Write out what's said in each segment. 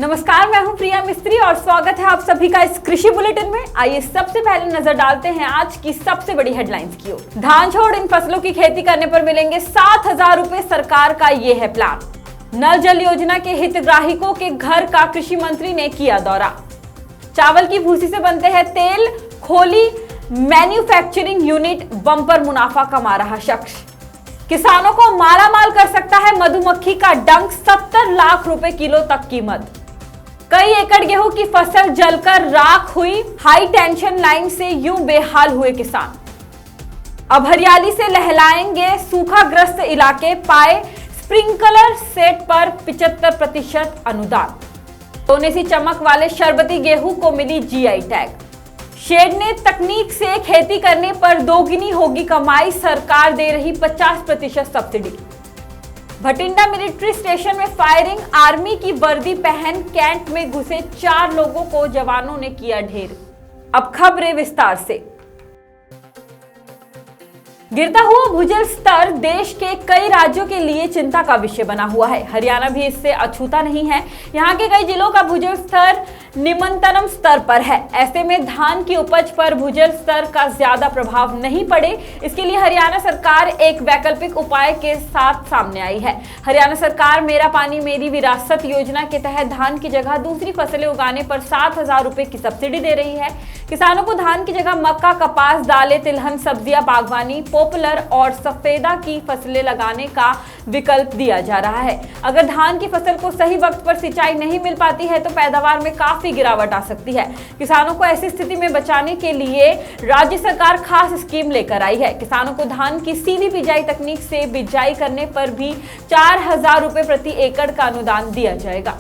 नमस्कार, मैं हूं प्रिया मिस्त्री और स्वागत है आप सभी का इस कृषि बुलेटिन में। आइए सबसे पहले नजर डालते हैं आज की सबसे बड़ी हेडलाइंस की ओर। धान छोड़ इन फसलों की खेती करने पर मिलेंगे 7,000 रुपए, सरकार का ये है प्लान। नल जल योजना के हितग्राहियों के घर का कृषि मंत्री ने किया दौरा। चावल की भूसी से बनते हैं तेल, खोली मैन्युफैक्चरिंग यूनिट बम्पर मुनाफा कमा रहा शख्स। किसानों को माला माल कर सकता है मधुमक्खी का डंक, 70 लाख रुपए किलो तक कीमत। कई एकड़ गेहूं की फसल जलकर राख हुई, हाई टेंशन लाइन से यूं बेहाल हुए किसान। अब हरियाली से लहलाएंगे सूखाग्रस्त इलाके, पाए स्प्रिंकलर सेट पर 75% अनुदान। सोने सी चमक वाले शरबती गेहूं को मिली जीआई टैग। शेडनेट तकनीक से खेती करने पर दोगुनी होगी कमाई, सरकार दे रही 50% सब्सिडी। भटिंडा मिलिट्री स्टेशन में फायरिंग, आर्मी की वर्दी पहन कैंट में घुसे 4 लोगों को जवानों ने किया ढेर। अब खबरें विस्तार से। गिरता हुआ भूजल स्तर देश के कई राज्यों के लिए चिंता का विषय बना हुआ है। हरियाणा भी इससे अछूता नहीं है। यहाँ के कई जिलों का भूजल स्तर निम्नतम स्तर पर है। ऐसे में धान की उपज पर भूजल स्तर का ज्यादा प्रभाव नहीं पड़े, इसके लिए हरियाणा सरकार एक वैकल्पिक उपाय के साथ सामने आई है। हरियाणा सरकार मेरा पानी मेरी विरासत योजना के तहत धान की जगह दूसरी फसलें उगाने पर 7,000 रुपए की सब्सिडी दे रही है। किसानों को धान की जगह मक्का, कपास, दालें, तिलहन, सब्जियां, बागवानी, पॉपुलर और सफेदा की फसलें लगाने का विकल्प दिया जा रहा है। अगर धान की फसल को सही वक्त पर सिंचाई नहीं मिल पाती है तो पैदावार में काफी गिरावट आ सकती है। किसानों को ऐसी स्थिति में बचाने के लिए राज्य सरकार खास स्कीम लेकर आई है। किसानों को धान की सीधी बिजाई तकनीक से बिजाई करने पर भी 4,000 रुपए प्रति एकड़ का अनुदान दिया जाएगा।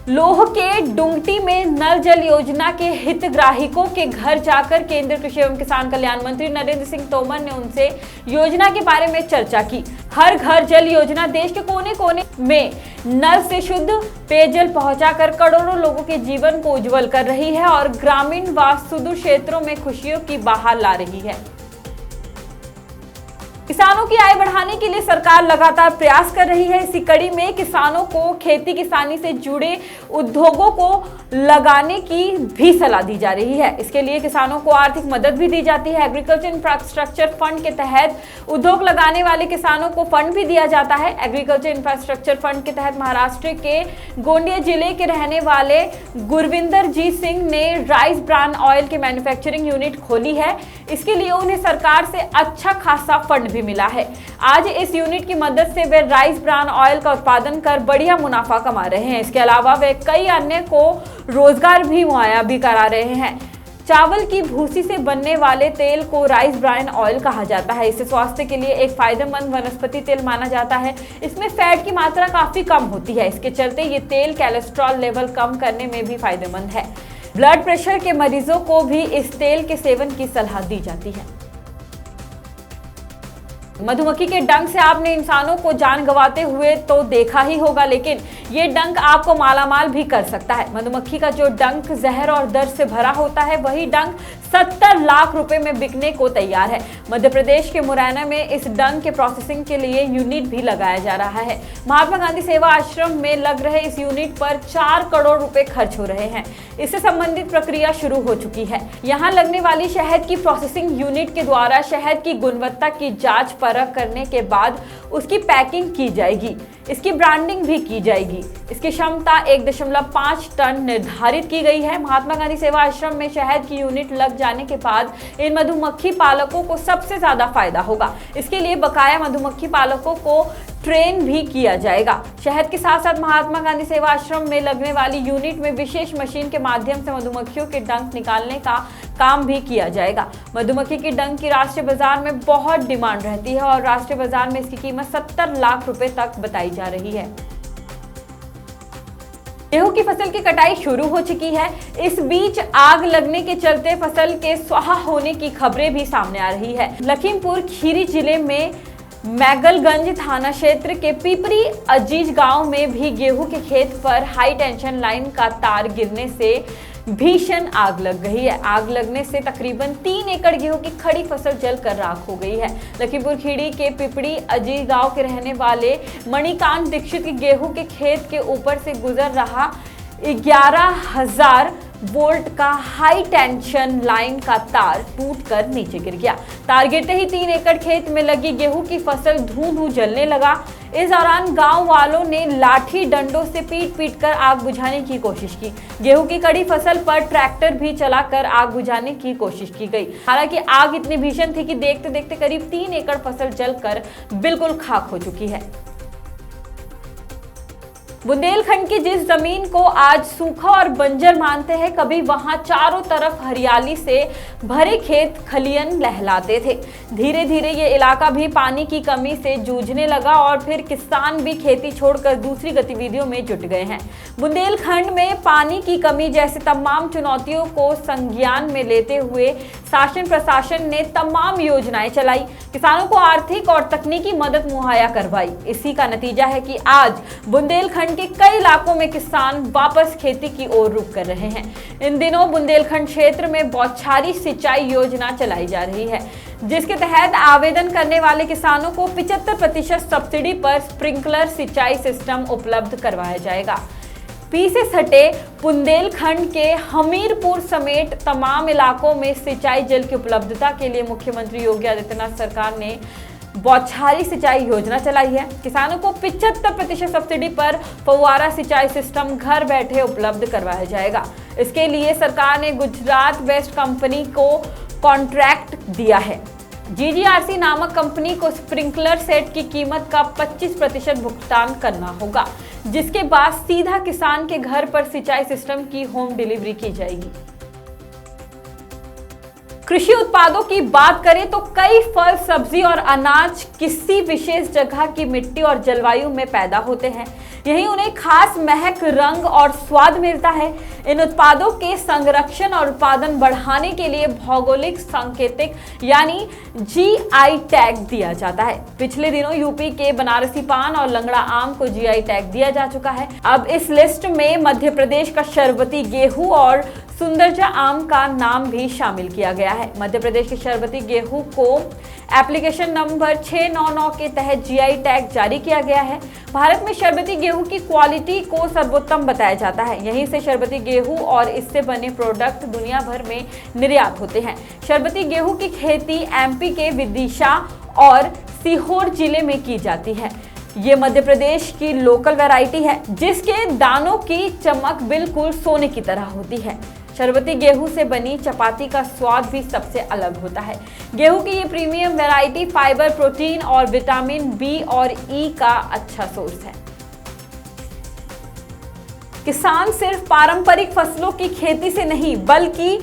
लोह के डुंगटी में नल जल योजना के हितग्राहियों के घर जाकर केंद्रीय कृषि एवं किसान कल्याण मंत्री नरेंद्र सिंह तोमर ने उनसे योजना के बारे में चर्चा की। हर घर जल योजना देश के कोने कोने में नल से शुद्ध पेयजल पहुंचाकर करोड़ों लोगों के जीवन को उज्जवल कर रही है और ग्रामीण व सुदूर क्षेत्रों में खुशियों की बहार ला रही है। किसानों की आय बढ़ाने के लिए सरकार लगातार प्रयास कर रही है। इसी कड़ी में किसानों को खेती किसानी से जुड़े उद्योगों को लगाने की भी सलाह दी जा रही है। इसके लिए किसानों को आर्थिक मदद भी दी जाती है। एग्रीकल्चर इंफ्रास्ट्रक्चर फंड के तहत उद्योग लगाने वाले किसानों को फंड भी दिया जाता है। एग्रीकल्चर इंफ्रास्ट्रक्चर फंड के तहत महाराष्ट्र के गोंदिया जिले के रहने वाले गुरविंदर जीत सिंह ने राइस ब्रान ऑयल की मैन्युफैक्चरिंग यूनिट खोली है। इसके लिए उन्हें सरकार से अच्छा खासा फंड भी मिला है। आज इस यूनिट की मदद से वे राइस ब्रान ऑयल का उत्पादन कर बढ़िया मुनाफा कमा रहे हैं। इसके अलावा वे कई अन्य को रोजगार भी मुहैया भी करा रहे हैं। चावल की भूसी से बनने वाले तेल को राइस ब्रान ऑयल कहा जाता है। इसे स्वास्थ्य के लिए एक फायदेमंद वनस्पति तेल माना जाता है। इसमें फैट की मात्रा काफी कम होती है। इसके चलते ये तेल कोलेस्ट्रॉल लेवल कम करने में भी फायदेमंद है। ब्लड प्रेशर के मरीजों को भी इस तेल के सेवन की सलाह दी जाती है। मधुमक्खी के डंक से आपने इंसानों को जान गंवाते हुए तो देखा ही होगा, लेकिन ये डंक आपको मालामाल भी कर सकता है। मधुमक्खी का जो डंक जहर और दर्द से भरा होता है, वही डंक 70 लाख रुपए में बिकने को तैयार है। मध्य प्रदेश के मुरैना में इस डंक के प्रोसेसिंग के लिए यूनिट भी लगाया जा रहा है। महात्मा गांधी सेवा आश्रम में लग रहे इस यूनिट पर 4 करोड़ रुपए खर्च हो रहे हैं। इससे संबंधित प्रक्रिया शुरू हो चुकी है। यहाँ लगने वाली शहद की प्रोसेसिंग यूनिट के द्वारा शहद की गुणवत्ता की जांच परख करने के बाद उसकी पैकिंग की जाएगी। इसकी ब्रांडिंग भी की जाएगी। इसकी क्षमता 1.5 टन निर्धारित की गई है। महात्मा गांधी सेवा आश्रम में शहद की यूनिट लग जाने के बाद इन मधुमक्खी पालकों को सबसे ज्यादा फायदा होगा। इसके लिए बकाया मधुमक्खी पालकों को ट्रेन भी किया जाएगा। शहद के साथ साथ महात्मा गांधी सेवा आश्रम में लगने वाली यूनिट में विशेष मशीन के माध्यम से मधुमक्खियों के डंक निकालने का काम भी किया जाएगा। मधुमक्खी के डंक की राष्ट्रीय बाजार में बहुत डिमांड रहती है और राष्ट्रीय बाजार में इसकी कीमत 70 लाख रुपए तक बताई जा रही है। गेहूं की फसल की कटाई शुरू हो चुकी है। इस बीच आग लगने के चलते फसल के स्वाहा होने की खबरें भी सामने आ रही है। लखीमपुर खीरी जिले में मैगलगंज थाना क्षेत्र के पिपरी अजीज गांव में भी गेहूं के खेत पर हाई टेंशन लाइन का तार गिरने से भीषण आग लग गई है। आग लगने से तकरीबन 3 एकड़ गेहूं की खड़ी फसल जलकर राख हो गई है। लखीमपुर खीरी के पिपड़ी अजी गांव के रहने वाले मणिकांत दीक्षित के गेहूं के खेत के ऊपर से गुजर रहा 11,000 वोल्ट का हाई टेंशन लाइन का तार टूटकर नीचे गिर गया। तार गिरते ही 3 एकड़ खेत में लगी गेहूं की फसल धूं-धूं जलने लगा। इस दौरान गांव वालों ने लाठी डंडों से पीट कर आग बुझाने की कोशिश की। गेहूं की खड़ी फसल पर ट्रैक्टर भी चलाकर आग बुझाने की कोशिश की गई। हालांकि आग इतनी भीषण थी कि देखते देखते करीब 3 एकड़ फसल जलकर बिल्कुल खाक हो चुकी है। बुंदेलखंड की जिस जमीन को आज सूखा और बंजर मानते हैं, कभी वहां चारों तरफ हरियाली से भरे खेत खलियन लहलाते थे। धीरे धीरे ये इलाका भी पानी की कमी से जूझने लगा और फिर किसान भी खेती छोड़कर दूसरी गतिविधियों में जुट गए हैं। बुंदेलखंड में पानी की कमी जैसे तमाम चुनौतियों को संज्ञान में लेते हुए शासन प्रशासन ने तमाम योजनाएं चलाई, किसानों को आर्थिक और तकनीकी मदद मुहैया करवाई। इसी का नतीजा है कि आज बुंदेलखंड के कई इलाकों में किसान वापस खेती की ओर रुख कर रहे हैं। इन दिनों बुंदेलखंड क्षेत्र में बौछारी सिंचाई योजना चलाई जा रही है, जिसके तहत आवेदन करने वाले किसानों को 75% सब्सिडी पर स्प्रिंकलर सिंचाई सिस्टम उपलब्ध करवाया जाएगा। पीछे सटे बुंदेलखंड के हमीरपुर समेत तमाम इलाकों में सिंचाई जल की उपलब्धता के लिए मुख्यमंत्री योगी आदित्यनाथ सरकार ने बौछारी सिंचाई योजना चलाई है। किसानों को 75% सब्सिडी पर फव्वारा सिंचाई सिस्टम घर बैठे उपलब्ध करवाया जाएगा। इसके लिए सरकार ने गुजरात वेस्ट कंपनी को कॉन्ट्रैक्ट दिया है। GGRC नामक कंपनी को स्प्रिंकलर सेट की कीमत का 25% भुगतान करना होगा, जिसके बाद सीधा किसान के घर पर सिंचाई सिस्टम की होम डिलीवरी की जाएगी। कृषि उत्पादों की बात करें तो कई फल, सब्जी और अनाज किसी विशेष जगह की मिट्टी और जलवायु में पैदा होते हैं। यही उन्हें खास महक, रंग और स्वाद मिलता है। इन उत्पादों के संरक्षण और उत्पादन बढ़ाने के लिए भौगोलिक सांकेतिक यानी GI टैग दिया जाता है। पिछले दिनों यूपी के बनारसी पान और लंगड़ा आम को GI टैग दिया जा चुका है। अब इस लिस्ट में मध्य प्रदेश का शरबती गेहूं और सुंदरजा आम का नाम भी शामिल किया गया है। मध्य प्रदेश के शरबती गेहूं को एप्लीकेशन नंबर 699 के तहत GI टैग जारी किया गया है। भारत में शरबती गेहूं की क्वालिटी को सर्वोत्तम बताया जाता है। यहीं से शरबती गेहूं और इससे बने प्रोडक्ट दुनिया भर में निर्यात होते हैं। शरबती गेहूं की खेती MP के विदिशा और सीहोर जिले में की जाती है। ये मध्य प्रदेश की लोकल वैरायटी है, जिसके दानों की चमक बिल्कुल सोने की तरह होती है। शरबती गेहूं से बनी चपाती का स्वाद भी सबसे अलग होता है। गेहूं की ये प्रीमियम वैरायटी फाइबर, प्रोटीन और विटामिन B और E का अच्छा सोर्स है। किसान सिर्फ पारंपरिक फसलों की खेती से नहीं बल्कि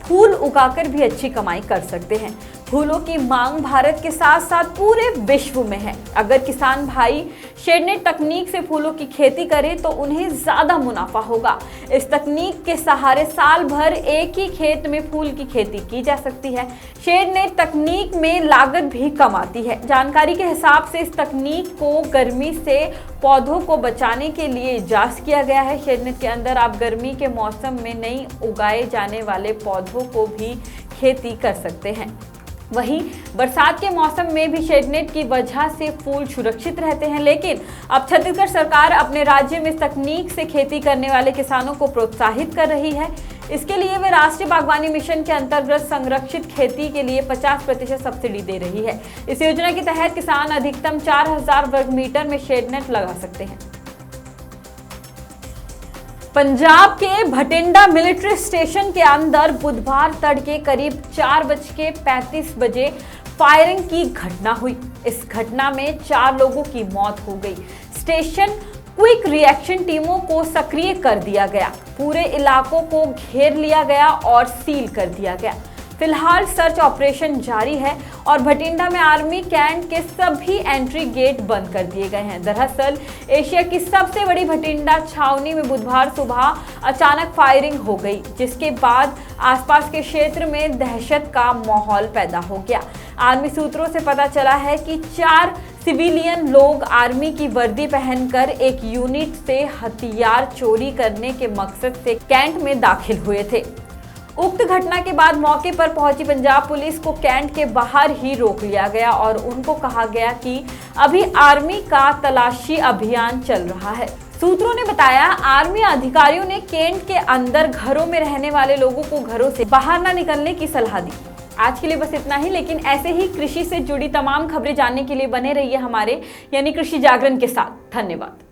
फूल उगाकर भी अच्छी कमाई कर सकते हैं। फूलों की मांग भारत के साथ साथ पूरे विश्व में है। अगर किसान भाई शेडनेट तकनीक से फूलों की खेती करें तो उन्हें ज्यादा मुनाफा होगा। इस तकनीक के सहारे साल भर एक ही खेत में फूल की खेती की जा सकती है। शेडनेट तकनीक में लागत भी कम आती है। जानकारी के हिसाब से इस तकनीक को गर्मी से पौधों को बचाने के लिए इजाज़ किया गया है। शेडनेट के अंदर आप गर्मी के मौसम में नहीं उगाए जाने वाले पौधों को भी खेती कर सकते हैं। वहीं बरसात के मौसम में भी शेडनेट की वजह से फूल सुरक्षित रहते हैं। लेकिन अब छत्तीसगढ़ सरकार अपने राज्य में इस तकनीक से खेती करने वाले किसानों को प्रोत्साहित कर रही है। इसके लिए वे राष्ट्रीय बागवानी मिशन के अंतर्गत संरक्षित खेती के लिए 50% सब्सिडी दे रही है। इस योजना के तहत किसान अधिकतम 4000 वर्ग मीटर में शेडनेट लगा सकते हैं। पंजाब के भटिंडा मिलिट्री स्टेशन के अंदर बुधवार तड़के करीब 4:35 बजे फायरिंग की घटना हुई। इस घटना में 4 लोगों की मौत हो गई। स्टेशन क्विक रिएक्शन टीमों को सक्रिय कर दिया गया। पूरे इलाकों को घेर लिया गया और सील कर दिया गया। फिलहाल सर्च ऑपरेशन जारी है और भटिंडा में आर्मी कैंट के सभी एंट्री गेट बंद कर दिए गए हैं। दरअसल एशिया की सबसे बड़ी भटिंडा छावनी में बुधवार सुबह अचानक फायरिंग हो गई, जिसके बाद आसपास के क्षेत्र में दहशत का माहौल पैदा हो गया। आर्मी सूत्रों से पता चला है कि 4 सिविलियन लोग आर्मी की वर्दी पहनकर एक यूनिट से हथियार चोरी करने के मकसद से कैंट में दाखिल हुए थे। उक्त घटना के बाद मौके पर पहुंची पंजाब पुलिस को कैंट के बाहर ही रोक लिया गया और उनको कहा गया कि अभी आर्मी का तलाशी अभियान चल रहा है। सूत्रों ने बताया, आर्मी अधिकारियों ने कैंट के अंदर घरों में रहने वाले लोगों को घरों से बाहर न निकलने की सलाह दी। आज के लिए बस इतना ही, लेकिन ऐसे ही कृषि से जुड़ी तमाम खबरें जानने के लिए बने रहिए हमारे यानी कृषि जागरण के साथ। धन्यवाद।